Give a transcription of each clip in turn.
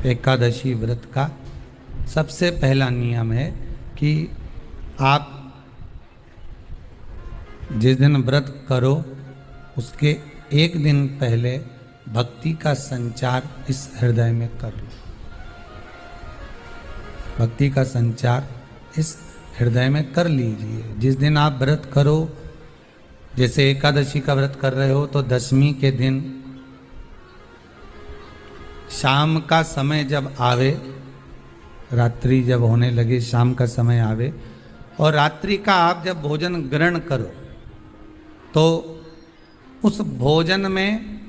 एकादशी व्रत का सबसे पहला नियम है कि आप जिस दिन व्रत करो उसके एक दिन पहले भक्ति का संचार इस हृदय में कर लो। भक्ति का संचार इस हृदय में कर लीजिए। जिस दिन आप व्रत करो, जैसे एकादशी का व्रत कर रहे हो तो दशमी के दिन शाम का समय जब आवे, रात्रि जब होने लगे, शाम का समय आवे और रात्रि का आप जब भोजन ग्रहण करो तो उस भोजन में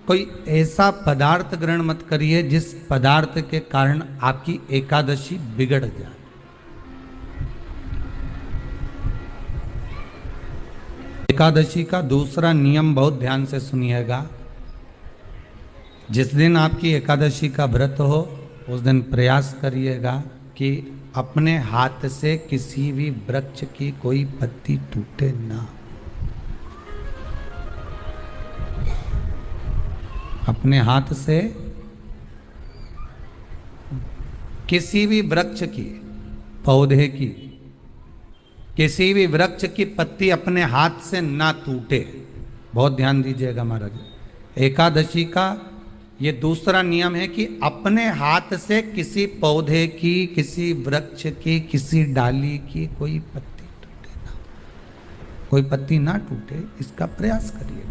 कोई ऐसा पदार्थ ग्रहण मत करिए जिस पदार्थ के कारण आपकी एकादशी बिगड़ जाए। एकादशी का दूसरा नियम बहुत ध्यान से सुनिएगा। जिस दिन आपकी एकादशी का व्रत हो उस दिन प्रयास करिएगा कि अपने हाथ से किसी भी वृक्ष की कोई पत्ती टूटे ना। अपने हाथ से किसी भी वृक्ष की, पौधे की, किसी भी वृक्ष की पत्ती अपने हाथ से ना टूटे। बहुत ध्यान दीजिएगा महाराज। एकादशी का ये दूसरा नियम है कि अपने हाथ से किसी पौधे की, किसी वृक्ष की, किसी डाली की कोई पत्ती टूटे ना, कोई पत्ती ना टूटे, इसका प्रयास करिए।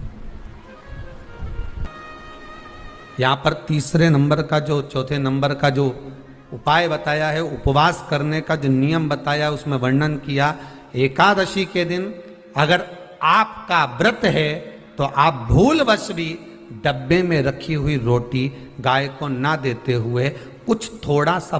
यहाँ पर तीसरे नंबर का जो, चौथे नंबर का जो उपाय बताया है, उपवास करने का जो नियम बताया, उसमें वर्णन किया। एकादशी के दिन अगर आपका व्रत है तो आप भूलवश भी डब्बे में रखी हुई रोटी गाय को ना देते हुए कुछ थोड़ा सा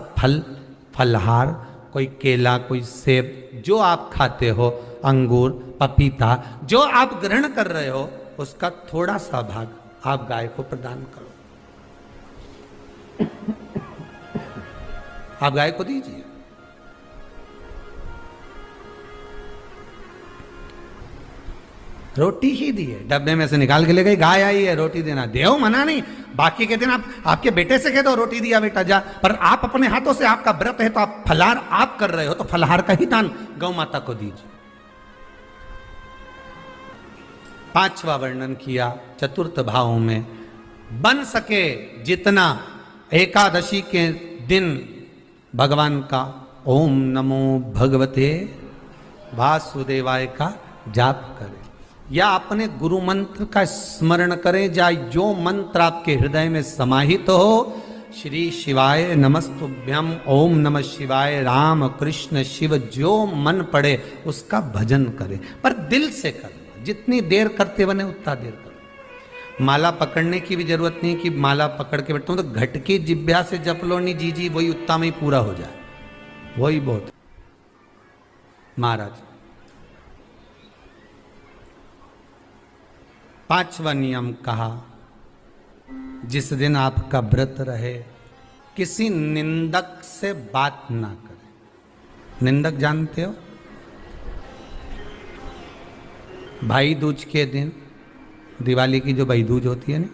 फलहार, कोई केला, कोई सेब, जो आप खाते हो, अंगूर, पपीता, जो आप ग्रहण कर रहे हो, उसका थोड़ा सा भाग आप गाय को प्रदान करो। आप गाय को दीजिए। रोटी ही दी है, डब्बे में से निकाल के ले गई, गाय आई है, रोटी देना, देव मना नहीं। बाकी के दिन आप आपके बेटे से कह दो रोटी दिया बेटा जा, पर आप अपने हाथों से, आपका व्रत है तो आप फलाहार आप कर रहे हो तो फलाहार का ही दान गौ माता को दीजिए। पांचवा वर्णन किया चतुर्थ भाव में, बन सके जितना एकादशी के दिन भगवान का ओम नमो भगवते वासुदेवाय का जाप करें या अपने गुरु मंत्र का स्मरण करें, या जो मंत्र आपके हृदय में समाहित हो, श्री शिवाय नमस्तुभ्यम, ओम नमः शिवाय, राम कृष्ण शिव, जो मन पड़े उसका भजन करें, पर दिल से करना। जितनी देर करते बने उतना देर करो। माला पकड़ने की भी जरूरत नहीं कि माला पकड़ के बैठता हूं तो घटकी जिब्या से जप लो, नहीं जी वही उतना में ही पूरा हो जाए, वही बहुत। महाराज पांचवा नियम कहा, जिस दिन आपका व्रत रहे किसी निंदक से बात ना करें। निंदक जानते हो? भाई दूज के दिन, दिवाली की जो भाई दूज होती है ना,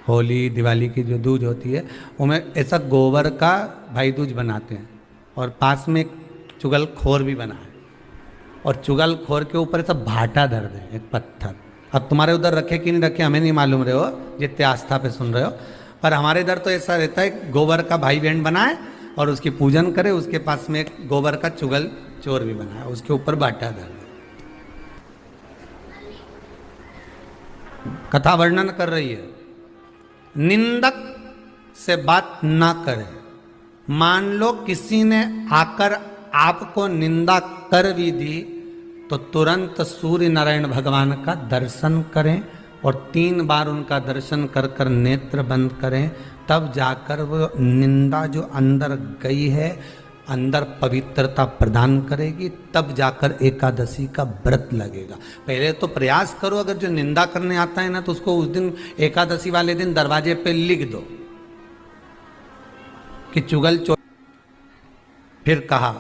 होली दिवाली की जो दूज होती है, उनमें ऐसा गोबर का भाई दूज बनाते हैं और पास में एक चुगलखोर भी बना है और चुगलखोर के ऊपर ऐसा भाटा धर दे, एक पत्थर। अब तुम्हारे उधर रखे कि नहीं रखे हमें नहीं मालूम रहे हो, जितने आस्था पे सुन रहे हो, पर हमारे इधर तो ऐसा रहता है, गोबर का भाई बहन बनाए और उसकी पूजन करे, उसके पास में एक गोबर का चुगल चोर भी बनाए, उसके ऊपर भाटा धर दे। कथा वर्णन कर रही है, निंदक से बात ना करें। मान लो किसी ने आकर आपको निंदा कर भी दी तो तुरंत सूर्य नारायण भगवान का दर्शन करें और 3 बार उनका दर्शन कर कर नेत्र बंद करें, तब जाकर वो निंदा जो अंदर गई है, अंदर पवित्रता प्रदान करेगी, तब जाकर एकादशी का व्रत लगेगा। पहले तो प्रयास करो, अगर जो निंदा करने आता है ना तो उसको उस दिन एकादशी वाले दिन दरवाजे पे लिख दो कि चुगल चोर। फिर कहा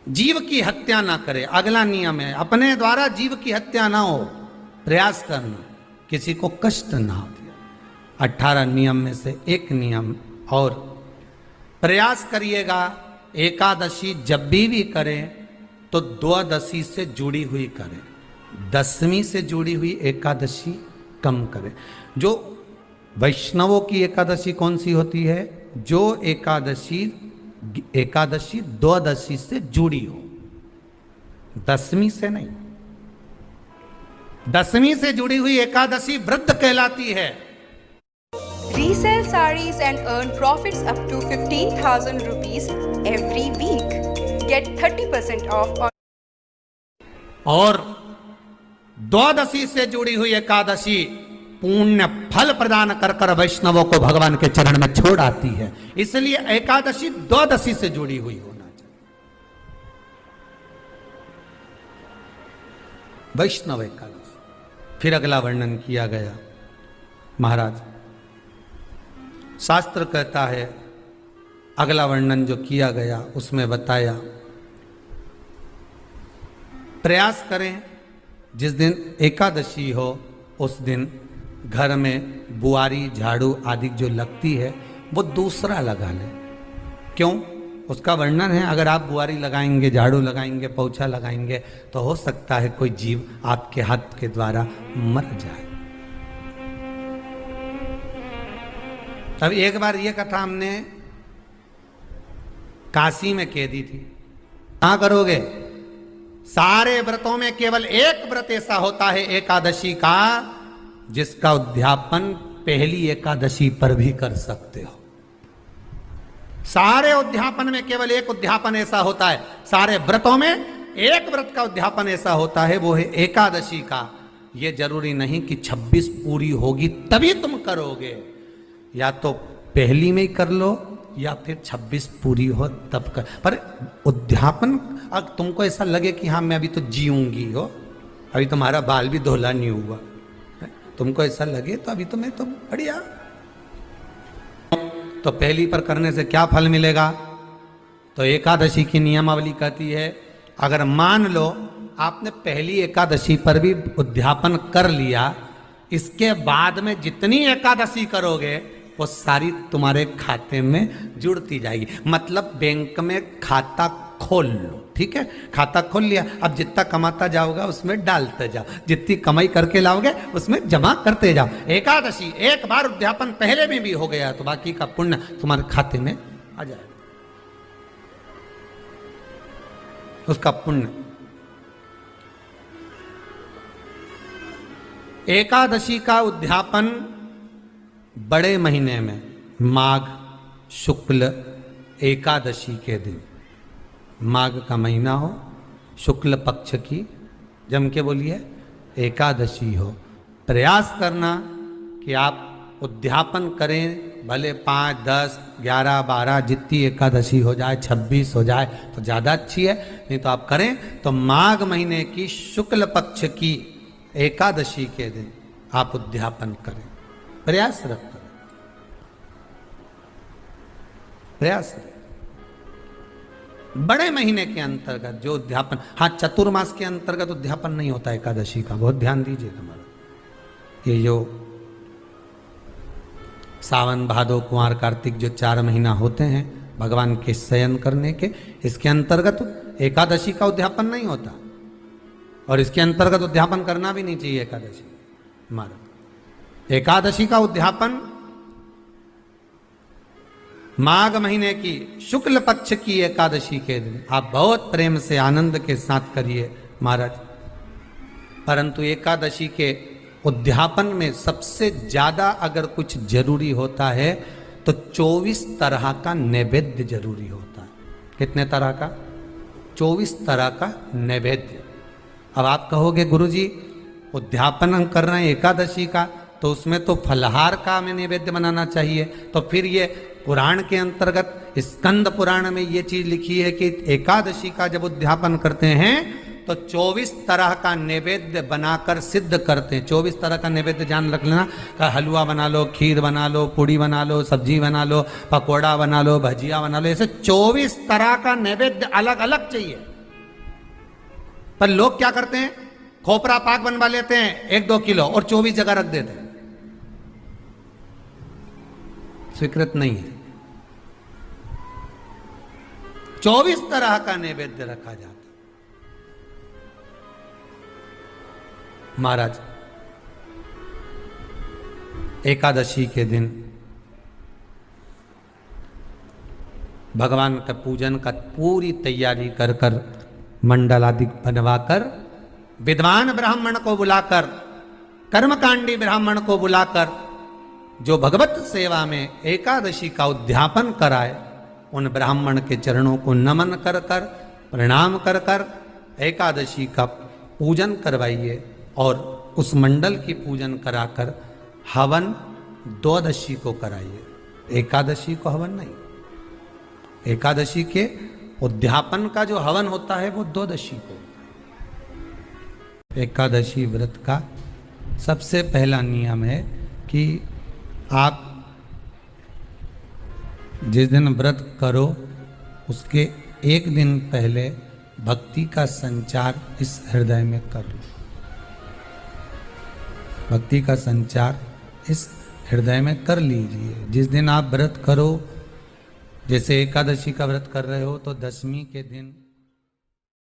जीव की हत्या ना करे। अगला नियम है, अपने द्वारा जीव की हत्या ना हो, प्रयास करना, किसी को कष्ट ना हो। 18 नियम में से एक नियम और प्रयास करिएगा एकादशी जब भी करें तो द्वादशी से जुड़ी हुई करें, दशमी से जुड़ी हुई एकादशी कम करें। जो वैष्णवों की एकादशी कौन सी होती है? जो एकादशी द्वादशी से जुड़ी हो, दशमी से नहीं। दशमी से जुड़ी हुई एकादशी व्रत कहलाती है। Resell sarees and earn profits up to 15,000 rupees every week. Get 30% off on और द्वादशी से जुड़ी हुई एकादशी पुण्य फल प्रदान कर कर वैष्णवों को भगवान के चरण में छोड़ आती है। इसलिए एकादशी द्वादशी से जुड़ी हुई होना चाहिए। वैष्णव एकादशी। फिर अगला वर्णन किया गया। महाराज शास्त्र कहता है, अगला वर्णन जो किया गया उसमें बताया, प्रयास करें जिस दिन एकादशी हो उस दिन घर में बुआरी झाड़ू आदि जो लगती है वो दूसरा लगा लें। क्यों? उसका वर्णन है, अगर आप बुआरी लगाएंगे, झाड़ू लगाएंगे, पोछा लगाएंगे तो हो सकता है कोई जीव आपके हाथ के द्वारा मर जाए। अब एक बार ये कथा हमने काशी में कह दी थी। कहां करोगे? सारे व्रतों में केवल एक व्रत ऐसा होता है एकादशी का जिसका उद्यापन पहली एकादशी पर भी कर सकते हो। सारे उद्यापन में केवल एक उद्यापन ऐसा होता है, सारे व्रतों में एक व्रत का उद्यापन ऐसा होता है, वो है एकादशी का। यह जरूरी नहीं कि 26 पूरी होगी तभी तुम करोगे, या तो पहली में ही कर लो या फिर 26 पूरी हो तब कर। पर उद्यापन, अगर तुमको ऐसा लगे कि हाँ मैं अभी तो जीऊंगी हो, अभी तुम्हारा बाल भी धोला नहीं हुआ, तुमको ऐसा लगे तो अभी तो मैं तो बढ़िया, तो पहली पर करने से क्या फल मिलेगा? तो एकादशी की नियमावली कहती है, अगर मान लो आपने पहली एकादशी पर भी उद्यापन कर लिया, इसके बाद में जितनी एकादशी करोगे वो सारी तुम्हारे खाते में जुड़ती जाएगी। मतलब बैंक में खाता खोल लो, ठीक है? खाता खोल लिया, अब जितना कमाता जाओगा उसमें डालते जाओ, जितनी कमाई करके लाओगे उसमें जमा करते जाओ। एकादशी एक बार उद्यापन पहले में भी हो गया तो बाकी का पुण्य तुम्हारे खाते में आ जाएगा, उसका पुण्य। एकादशी का उद्यापन बड़े महीने में माघ शुक्ल एकादशी के दिन, माघ का महीना हो, शुक्ल पक्ष की, जम के बोलिए, एकादशी हो, प्रयास करना कि आप उद्यापन करें। भले 5, 10, 11, 12 जितनी एकादशी हो जाए, 26 हो जाए तो ज़्यादा अच्छी है, नहीं तो आप करें तो माघ महीने की शुक्ल पक्ष की एकादशी के दिन आप उद्यापन करें। प्रयासरत करें, प्रयास करें। बड़े महीने के अंतर्गत जो उद्यापन, हाँ चतुर्मास के अंतर्गत उद्यापन नहीं होता एकादशी का, बहुत ध्यान दीजिएगा। हमारा ये जो सावन भादो कुंवर कार्तिक जो 4 महीना होते हैं भगवान के शयन करने के, इसके अंतर्गत एकादशी का उद्यापन नहीं होता, और इसके अंतर्गत उद्यापन करना भी नहीं चाहिए एकादशी। हमारा एकादशी का उद्यापन माघ महीने की शुक्ल पक्ष की एकादशी के दिन आप बहुत प्रेम से आनंद के साथ करिए महाराज। परंतु एकादशी के उद्यापन में सबसे ज्यादा अगर कुछ जरूरी होता है तो 24 तरह का नैवेद्य जरूरी होता है। कितने तरह का? 24 तरह का नैवेद्य। अब आप कहोगे गुरुजी उद्यापन हम कर रहे हैं एकादशी का, तो उसमें तो फलहार का हमें नैवेद्य बनाना चाहिए। तो फिर ये पुराण के अंतर्गत स्कंद पुराण में ये चीज लिखी है कि एकादशी का जब उद्यापन करते हैं तो 24 तरह का नैवेद्य बनाकर सिद्ध करते हैं। 24 तरह का नैवेद्य जान रख लेना, का हलवा बना लो, खीर बना लो, पूड़ी बना लो, सब्जी बना लो, पकौड़ा बना लो, भजिया बना लो, ऐसे 24 तरह का नैवेद्य अलग अलग चाहिए। पर लोग क्या करते हैं, खोपरा पाक बनवा लेते हैं 1-2 किलो और 24 जगह रख देते हैं। स्वीकृत नहीं है। 24 तरह का नैवेद्य रखा जाता। महाराज एकादशी के दिन भगवान का पूजन का पूरी तैयारी कर कर मंडल आदि बनवाकर विद्वान ब्राह्मण को बुलाकर, कर्मकांडी ब्राह्मण को बुलाकर जो भगवत सेवा में एकादशी का उद्यापन कराए, उन ब्राह्मण के चरणों को नमन कर कर, प्रणाम कर कर एकादशी का पूजन करवाइए और उस मंडल की पूजन कराकर हवन द्वादशी को कराइए। एकादशी को हवन नहीं। एकादशी के उद्यापन का जो हवन होता है वो द्वादशी को। एकादशी व्रत का सबसे पहला नियम है कि आप जिस दिन व्रत करो उसके एक दिन पहले भक्ति का संचार इस हृदय में कर लो। भक्ति का संचार इस हृदय में कर लीजिए। जिस दिन आप व्रत करो, जैसे एकादशी का व्रत कर रहे हो तो दशमी के दिन